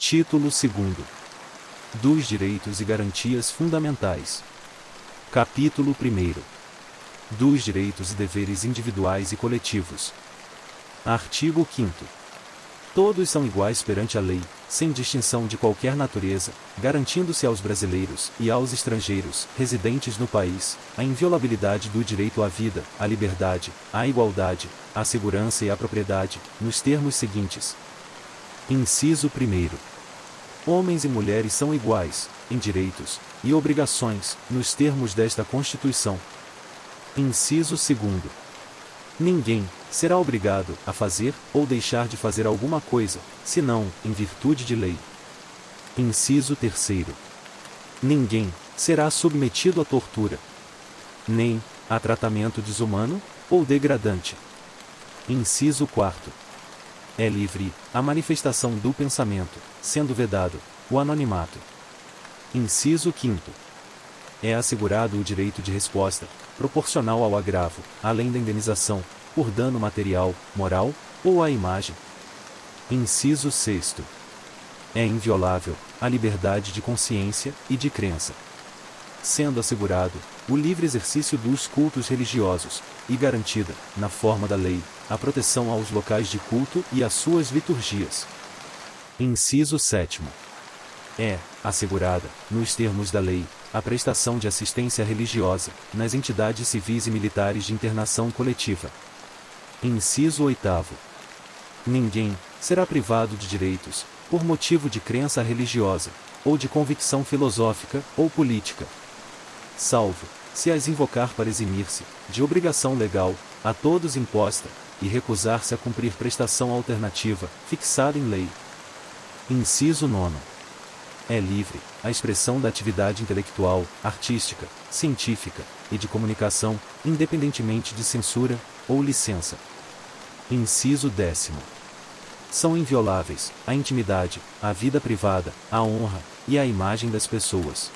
Título 2º. Dos Direitos e Garantias Fundamentais. Capítulo 1º. Dos Direitos e Deveres Individuais e Coletivos. Artigo 5º. Todos são iguais perante a lei, sem distinção de qualquer natureza, garantindo-se aos brasileiros e aos estrangeiros residentes no país a inviolabilidade do direito à vida, à liberdade, à igualdade, à segurança e à propriedade, nos termos seguintes. Inciso 1º. Homens e mulheres são iguais, em direitos e obrigações, nos termos desta Constituição. Inciso 2º. Ninguém será obrigado a fazer ou deixar de fazer alguma coisa, senão em virtude de lei. Inciso 3º. Ninguém será submetido à tortura, nem a tratamento desumano ou degradante. Inciso 4º. É livre a manifestação do pensamento, sendo vedado o anonimato. Inciso 5º. É assegurado o direito de resposta, proporcional ao agravo, além da indenização, por dano material, moral, ou à imagem. Inciso 6º. É inviolável a liberdade de consciência e de crença, sendo assegurado o livre exercício dos cultos religiosos, e garantida, na forma da lei, a proteção aos locais de culto e às suas liturgias. Inciso 7º. É assegurada, nos termos da lei, a prestação de assistência religiosa, nas entidades civis e militares de internação coletiva. Inciso 8º. Ninguém será privado de direitos, por motivo de crença religiosa, ou de convicção filosófica ou política, salvo se as invocar para eximir-se de obrigação legal, a todos imposta, e recusar-se a cumprir prestação alternativa, fixada em lei. Inciso 9º. É livre a expressão da atividade intelectual, artística, científica e de comunicação, independentemente de censura ou licença. Inciso 10º. São invioláveis a intimidade, a vida privada, a honra e a imagem das pessoas.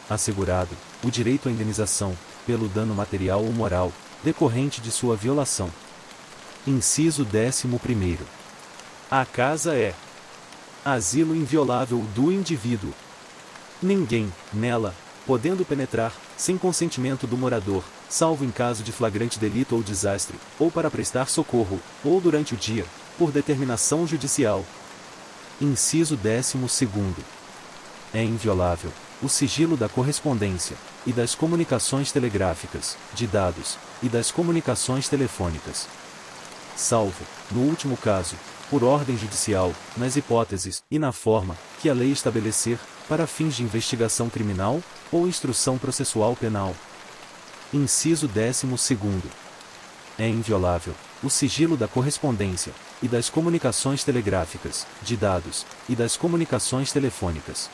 Assegurado o direito à indenização, pelo dano material ou moral, decorrente de sua violação. Inciso 11º. A casa é asilo inviolável do indivíduo. Ninguém, nela, podendo penetrar, sem consentimento do morador, salvo em caso de flagrante delito ou desastre, ou para prestar socorro, ou durante o dia, por determinação judicial. Inciso 12º. É inviolável o sigilo da correspondência, e das comunicações telegráficas, de dados, e das comunicações telefônicas, salvo, no último caso, por ordem judicial, nas hipóteses e na forma que a lei estabelecer, para fins de investigação criminal ou instrução processual penal. Inciso 12º. É inviolável o sigilo da correspondência e das comunicações telegráficas, de dados e das comunicações telefônicas,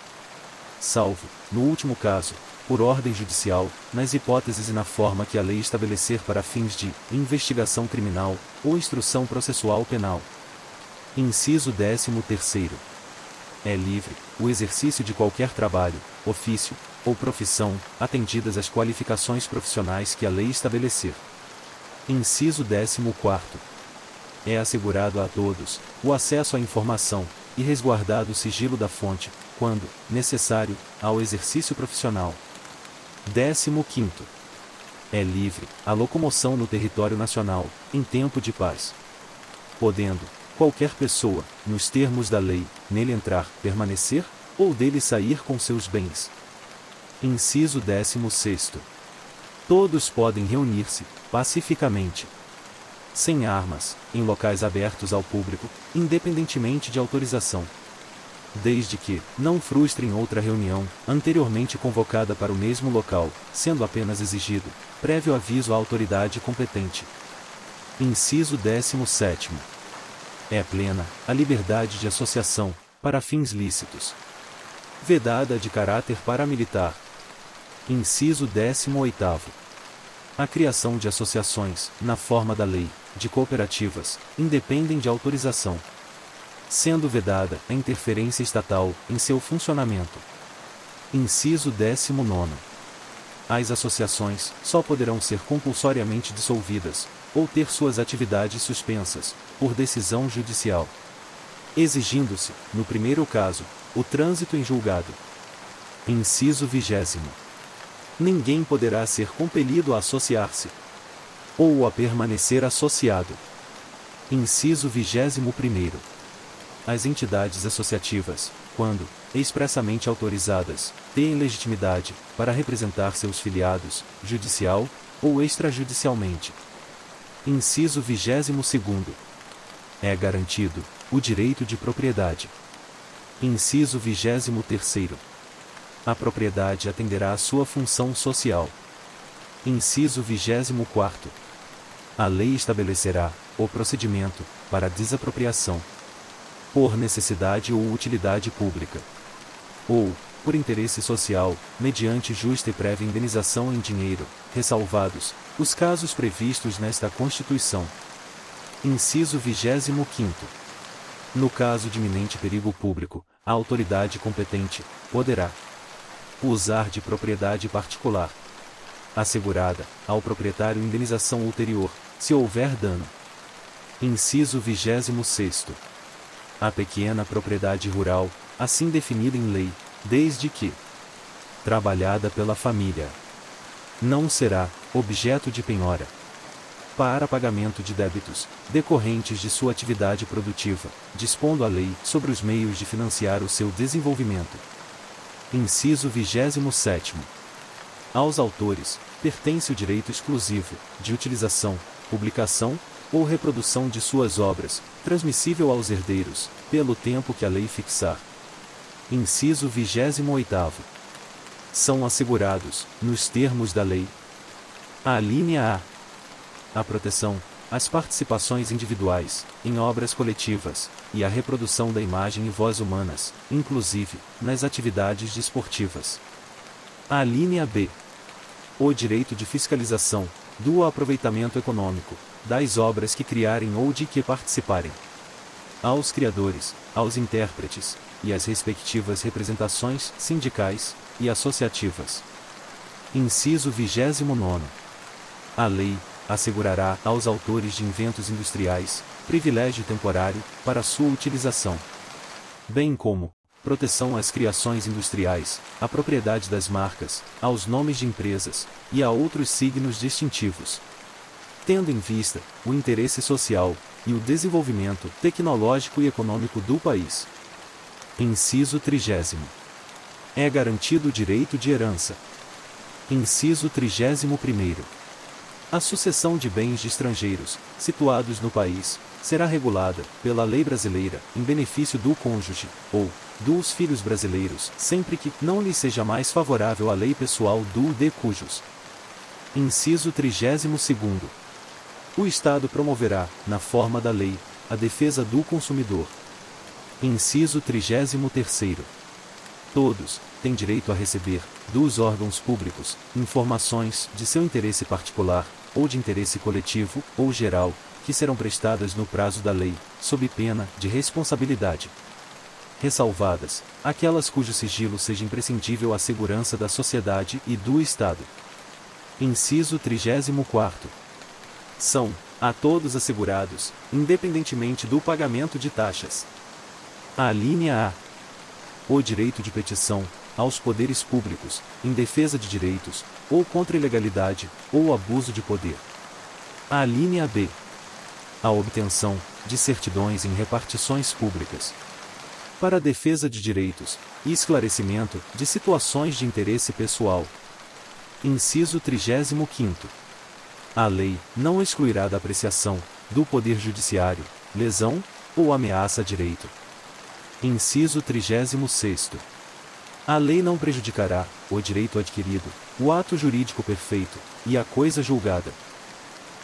salvo, no último caso, por ordem judicial, nas hipóteses e na forma que a lei estabelecer para fins de investigação criminal ou instrução processual penal. Inciso 13º. É livre o exercício de qualquer trabalho, ofício ou profissão, atendidas as qualificações profissionais que a lei estabelecer. Inciso 14º. É assegurado a todos o acesso à informação, e resguardado o sigilo da fonte, quando necessário, ao exercício profissional. 15º. É livre a locomoção no território nacional, em tempo de paz, podendo qualquer pessoa, nos termos da lei, nele entrar, permanecer, ou dele sair com seus bens. Inciso 16º. Todos podem reunir-se, pacificamente, sem armas, em locais abertos ao público, independentemente de autorização, desde que não frustrem outra reunião, anteriormente convocada para o mesmo local, sendo apenas exigido prévio aviso à autoridade competente. Inciso 17º. É plena a liberdade de associação, para fins lícitos, vedada de caráter paramilitar. Inciso 18º. A criação de associações, na forma da lei, de cooperativas, independem de autorização, sendo vedada a interferência estatal em seu funcionamento. Inciso 19º. As associações só poderão ser compulsoriamente dissolvidas, ou ter suas atividades suspensas, por decisão judicial. exigindo-se, no primeiro caso, o trânsito em julgado. Inciso 20º. Ninguém poderá ser compelido a associar-se ou a permanecer associado. Inciso 21º. As entidades associativas, quando expressamente autorizadas, têm legitimidade para representar seus filiados, judicial ou extrajudicialmente. Inciso 22º. É garantido o direito de propriedade. Inciso 23º. A propriedade atenderá à sua função social. Inciso 24º. A lei estabelecerá o procedimento para desapropriação por necessidade ou utilidade pública, ou por interesse social, mediante justa e prévia indenização em dinheiro, ressalvados os casos previstos nesta Constituição. Inciso 25º. No caso de iminente perigo público, a autoridade competente poderá usar de propriedade particular, assegurada ao proprietário indenização ulterior, se houver dano. Inciso 26º. A pequena propriedade rural, assim definida em lei, desde que trabalhada pela família, não será objeto de penhora para pagamento de débitos decorrentes de sua atividade produtiva, dispondo a lei sobre os meios de financiar o seu desenvolvimento. Inciso 27º. Aos autores pertence o direito exclusivo de utilização, publicação ou reprodução de suas obras, transmissível aos herdeiros, pelo tempo que a lei fixar. Inciso 28º. São assegurados, nos termos da lei: alínea A. A proteção, as participações individuais, em obras coletivas, e a reprodução da imagem e voz humanas, inclusive, nas atividades desportivas. Alínea B. O direito de fiscalização, do aproveitamento econômico, das obras que criarem ou de que participarem. Aos criadores, aos intérpretes, e às respectivas representações sindicais e associativas. Inciso 29º. A lei assegurará aos autores de inventos industriais privilégio temporário para sua utilização, bem como proteção às criações industriais, à propriedade das marcas, aos nomes de empresas e a outros signos distintivos, tendo em vista o interesse social e o desenvolvimento tecnológico e econômico do país. Inciso 30º. É garantido o direito de herança. Inciso 31º. A sucessão de bens de estrangeiros, situados no país, será regulada pela lei brasileira, em benefício do cônjuge, ou dos filhos brasileiros, sempre que não lhe seja mais favorável a lei pessoal do de cujos. Inciso 32º. O Estado promoverá, na forma da lei, a defesa do consumidor. Inciso 33º. Todos têm direito a receber, dos órgãos públicos, informações de seu interesse particular, ou de interesse coletivo, ou geral, que serão prestadas no prazo da lei, sob pena de responsabilidade. Ressalvadas aquelas cujo sigilo seja imprescindível à segurança da sociedade e do Estado. Inciso 34º. São, a todos assegurados, independentemente do pagamento de taxas. Alínea A. O direito de petição, aos poderes públicos, em defesa de direitos, ou contra ilegalidade, ou abuso de poder. Alínea B. A obtenção de certidões em repartições públicas, para a defesa de direitos, e esclarecimento de situações de interesse pessoal. Inciso 35º. A lei não excluirá da apreciação do Poder Judiciário lesão ou ameaça a direito. Inciso 36º. A lei não prejudicará o direito adquirido, o ato jurídico perfeito e a coisa julgada.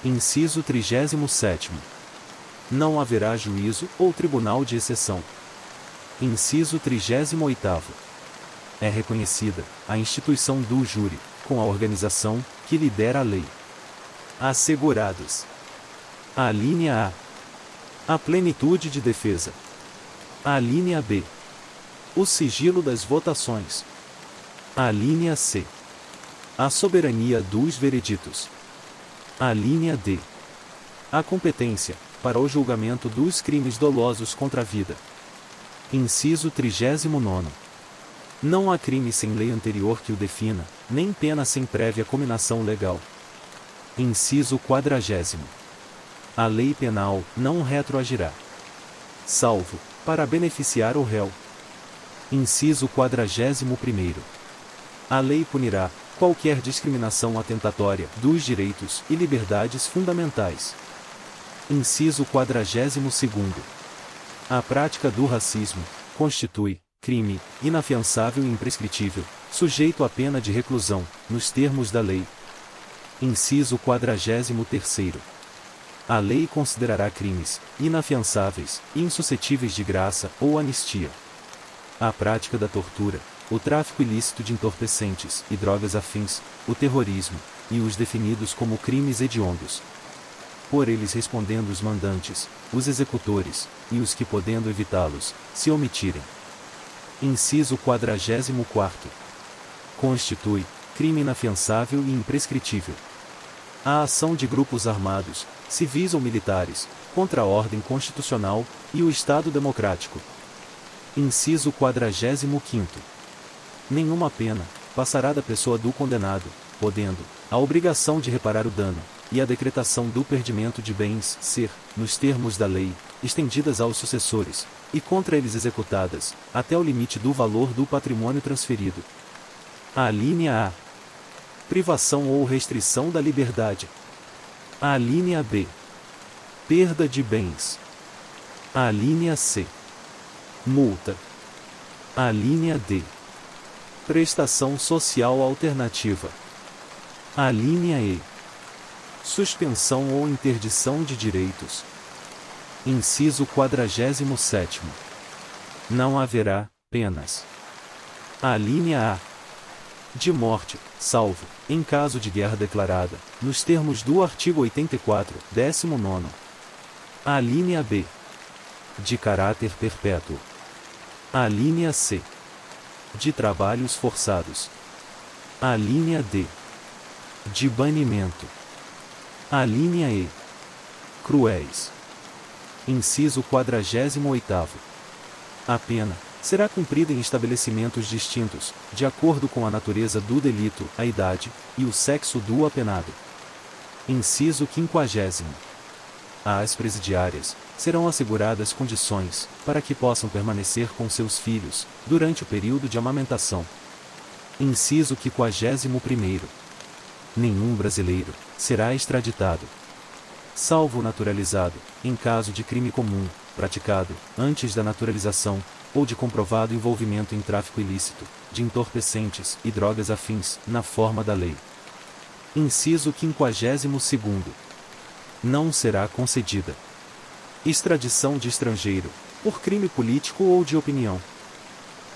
Inciso 37º. Não haverá juízo ou tribunal de exceção. Inciso 38º. É reconhecida a instituição do júri, com a organização que lidera a lei. Assegurados. Alínea A. A plenitude de defesa. Alínea B. O sigilo das votações. Alínea C. A soberania dos vereditos. Alínea D. A competência para o julgamento dos crimes dolosos contra a vida, Inciso 39º. Não há crime sem lei anterior que o defina, nem pena sem prévia cominação legal. Inciso 40º. A lei penal não retroagirá, salvo para beneficiar o réu. Inciso 41º. A lei punirá qualquer discriminação atentatória dos direitos e liberdades fundamentais. Inciso 42º. A prática do racismo constitui crime inafiançável e imprescritível, sujeito à pena de reclusão, nos termos da lei. Inciso 43º. A lei considerará crimes inafiançáveis e insuscetíveis de graça ou anistia a prática da tortura, o tráfico ilícito de entorpecentes e drogas afins, o terrorismo, e os definidos como crimes hediondos. Por eles respondendo os mandantes, os executores, e os que podendo evitá-los, se omitirem. Inciso 44º. Constitui crime inafiançável e imprescritível a ação de grupos armados, civis ou militares, contra a ordem constitucional e o Estado democrático. Inciso 45º. Nenhuma pena passará da pessoa do condenado, podendo a obrigação de reparar o dano e a decretação do perdimento de bens ser, nos termos da lei, estendidas aos sucessores, e contra eles executadas, até o limite do valor do patrimônio transferido. A linha A. Privação ou restrição da liberdade. A linha B. Perda de bens. A linha C. Multa. A linha D. Prestação social alternativa. A linha E. Suspensão ou interdição de direitos. Inciso 47º. Não haverá penas. A linha A. De morte, salvo, em caso de guerra declarada, nos termos do artigo 84, 19º. A linha B. De caráter perpétuo. A linha C. De trabalhos forçados. A linha D. De banimento. A linha E. Cruéis. Inciso 48º. A pena será cumprida em estabelecimentos distintos, de acordo com a natureza do delito, a idade e o sexo do apenado. Inciso 50º. Às presidiárias serão asseguradas condições para que possam permanecer com seus filhos durante o período de amamentação. Inciso 51º. Nenhum brasileiro será extraditado, salvo o naturalizado, em caso de crime comum, praticado antes da naturalização, ou de comprovado envolvimento em tráfico ilícito, de entorpecentes e drogas afins, na forma da lei. Inciso 52º. Não será concedida extradição de estrangeiro, por crime político ou de opinião.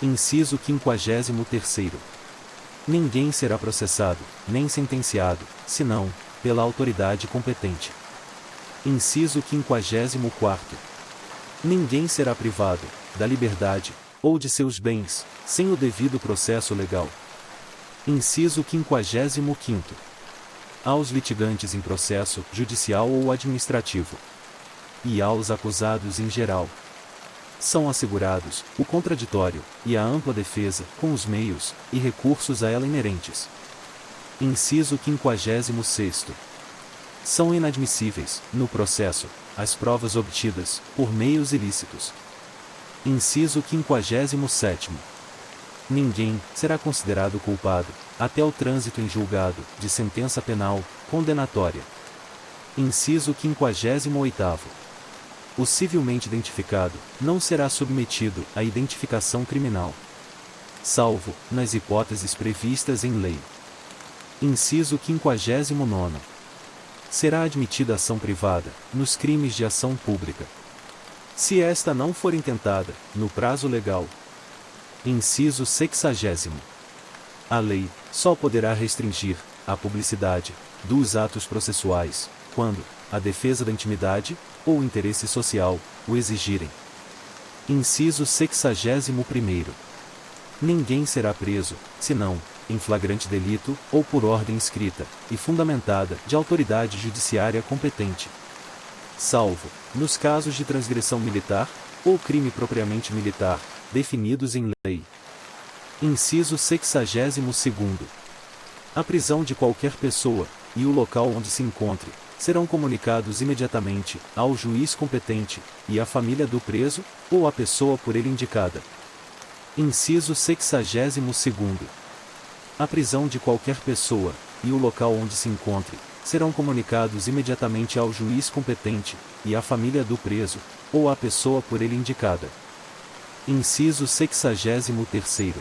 Inciso 53º. Ninguém será processado, nem sentenciado, senão pela autoridade competente. Inciso 54º. Ninguém será privado da liberdade ou de seus bens, sem o devido processo legal. Inciso 55º. Aos litigantes em processo judicial ou administrativo, e aos acusados em geral, são assegurados o contraditório e a ampla defesa com os meios e recursos a ela inerentes. Inciso 56º. São inadmissíveis, no processo, as provas obtidas por meios ilícitos. Inciso 57º. Ninguém será considerado culpado até o trânsito em julgado de sentença penal condenatória. Inciso 58º. O civilmente identificado não será submetido à identificação criminal, salvo nas hipóteses previstas em lei. Inciso 59º. Será admitida ação privada nos crimes de ação pública, se esta não for intentada no prazo legal. Inciso 60º. A lei só poderá restringir a publicidade dos atos processuais quando a defesa da intimidade ou o interesse social o exigirem. Inciso 61º. Ninguém será preso, senão em flagrante delito ou por ordem escrita e fundamentada de autoridade judiciária competente, salvo nos casos de transgressão militar ou crime propriamente militar, definidos em lei. Inciso 62º. A prisão de qualquer pessoa, e o local onde se encontre, serão comunicados imediatamente ao juiz competente, e à família do preso, ou à pessoa por ele indicada. Inciso 62º. A prisão de qualquer pessoa, e o local onde se encontre, serão comunicados imediatamente ao juiz competente, e à família do preso, ou à pessoa por ele indicada. Inciso 63º.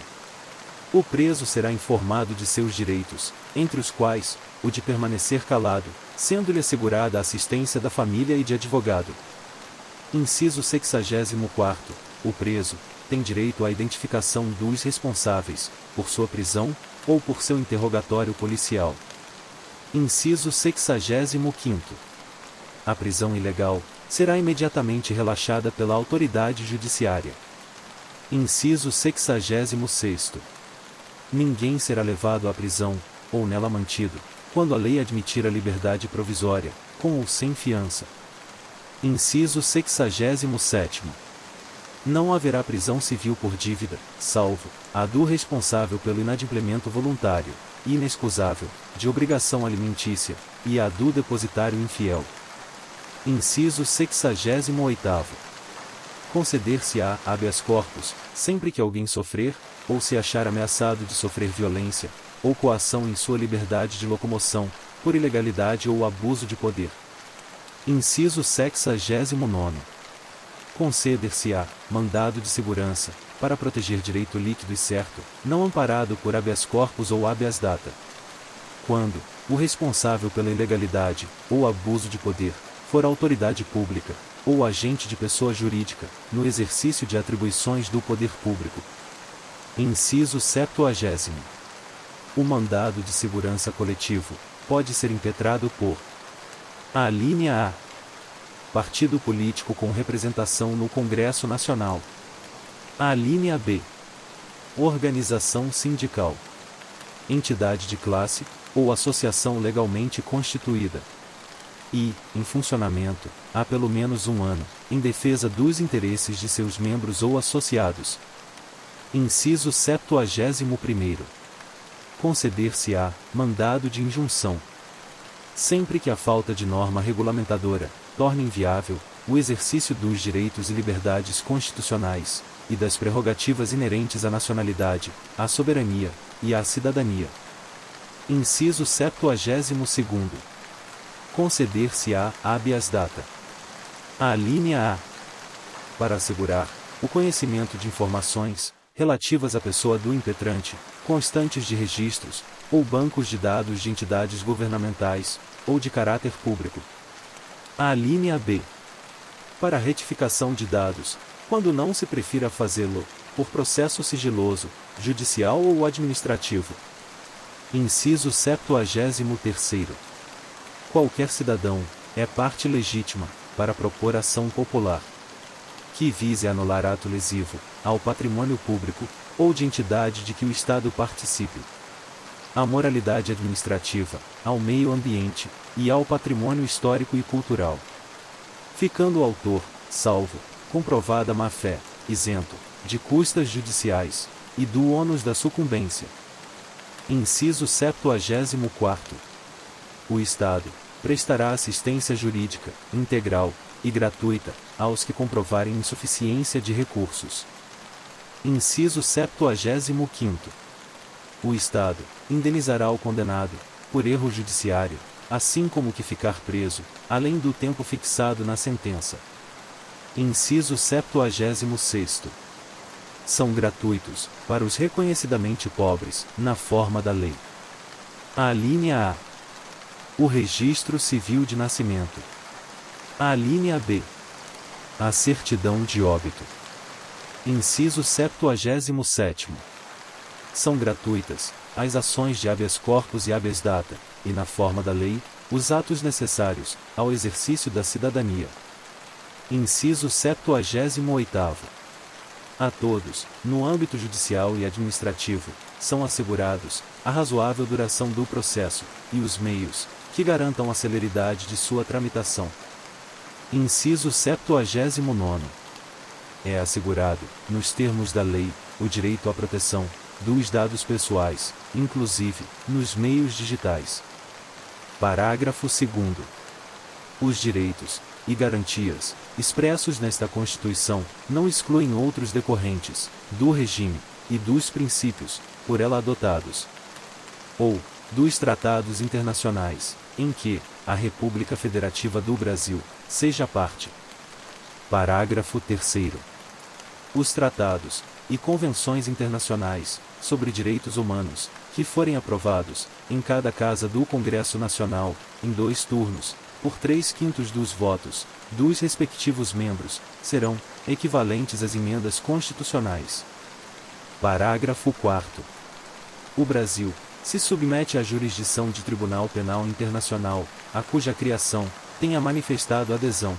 O preso será informado de seus direitos, entre os quais, o de permanecer calado, sendo-lhe assegurada a assistência da família e de advogado. Inciso 64º. O preso tem direito à identificação dos responsáveis, por sua prisão, ou por seu interrogatório policial. Inciso 65º. A prisão ilegal será imediatamente relaxada pela autoridade judiciária. Inciso 66º. Ninguém será levado à prisão, ou nela mantido, quando a lei admitir a liberdade provisória, com ou sem fiança. Inciso 67º. Não haverá prisão civil por dívida, salvo a do responsável pelo inadimplemento voluntário e inexcusável de obrigação alimentícia, e a do depositário infiel. Inciso 68º. Conceder-se-á habeas corpus, sempre que alguém sofrer, ou se achar ameaçado de sofrer violência, ou coação em sua liberdade de locomoção, por ilegalidade ou abuso de poder. Inciso 69º. Conceder-se-á mandado de segurança, para proteger direito líquido e certo, não amparado por habeas corpus ou habeas data. Quando o responsável pela ilegalidade, ou abuso de poder, for autoridade pública, ou agente de pessoa jurídica, no exercício de atribuições do poder público. Inciso 70º. O mandado de segurança coletivo pode ser impetrado por: alínea A. Partido político com representação no Congresso Nacional. Alínea B. Organização sindical, entidade de classe, ou associação legalmente constituída e, em funcionamento, há pelo menos um ano, em defesa dos interesses de seus membros ou associados. Inciso 71º. Conceder-se-á mandado de injunção, sempre que a falta de norma regulamentadora torne inviável o exercício dos direitos e liberdades constitucionais e das prerrogativas inerentes à nacionalidade, à soberania e à cidadania. Inciso 72º. Conceder-se-á habeas data. Alínea A. Para assegurar o conhecimento de informações relativas à pessoa do impetrante, constantes de registros, ou bancos de dados de entidades governamentais, ou de caráter público. Alínea B. Para retificação de dados, quando não se prefira fazê-lo, por processo sigiloso, judicial ou administrativo. Inciso 73º. Qualquer cidadão é parte legítima para propor ação popular que vise anular ato lesivo ao patrimônio público ou de entidade de que o Estado participe, à moralidade administrativa, ao meio ambiente e ao patrimônio histórico e cultural, ficando o autor, salvo comprovada má-fé, isento de custas judiciais e do ônus da sucumbência. Inciso 74º. O Estado prestará assistência jurídica, integral e gratuita, aos que comprovarem insuficiência de recursos. Inciso 75º. O Estado indenizará o condenado, por erro judiciário, assim como o que ficar preso, além do tempo fixado na sentença. Inciso 76º. São gratuitos, para os reconhecidamente pobres, na forma da lei. Alínea A. O registro civil de nascimento. Alínea B. A certidão de óbito. Inciso 77º. São gratuitas as ações de habeas corpus e habeas data, e na forma da lei, os atos necessários ao exercício da cidadania. Inciso 78º. A todos, no âmbito judicial e administrativo, são assegurados a razoável duração do processo e os meios que garantam a celeridade de sua tramitação. Inciso 79º. é assegurado, nos termos da lei, o direito à proteção dos dados pessoais, inclusive nos meios digitais. Parágrafo 2º. Os direitos e garantias expressos nesta Constituição não excluem outros decorrentes do regime e dos princípios por ela adotados, ou dos tratados internacionais em que a República Federativa do Brasil seja parte. Parágrafo 3º. Os tratados e convenções internacionais sobre direitos humanos, que forem aprovados, em cada casa do Congresso Nacional, em 2 turnos, por 3/5 dos votos dos respectivos membros, serão equivalentes às emendas constitucionais. Parágrafo 4º. O Brasil se submete à jurisdição de Tribunal Penal Internacional, a cuja criação tenha manifestado adesão,